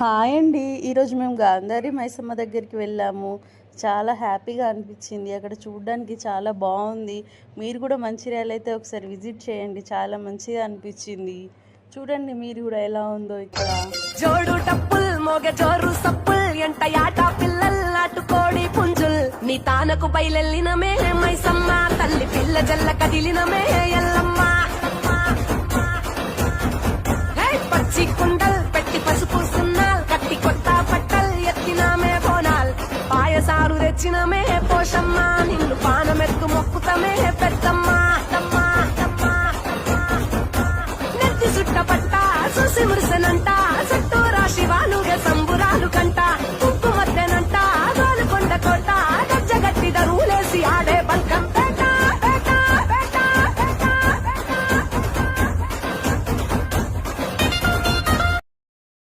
Hi అండి. ఈరోజు మేము గాంధారి మైసమ్మ దగ్గరికి వెళ్ళాము. చాలా హ్యాపీగా అనిపించింది. అక్కడ చూడడానికి చాలా బాగుంది. మీరు కూడా మంచిర్యాల అయితే ఒకసారి విజిట్ చేయండి. చాలా మంచిగా అనిపించింది. చూడండి మీరు కూడా ఎలా ఉందో ఇక్కడ. జోడు టప్పుల్ మోగ జోరు సప్పుల్ ఎంట యాట పిల్లల్ నాటుకోడి పుంజుల్ నీ తానకు బయలెల్లినమే మైసమ్మ తల్లి పిల్ల జల్ల కదిలినమే ఎల్లమ్మ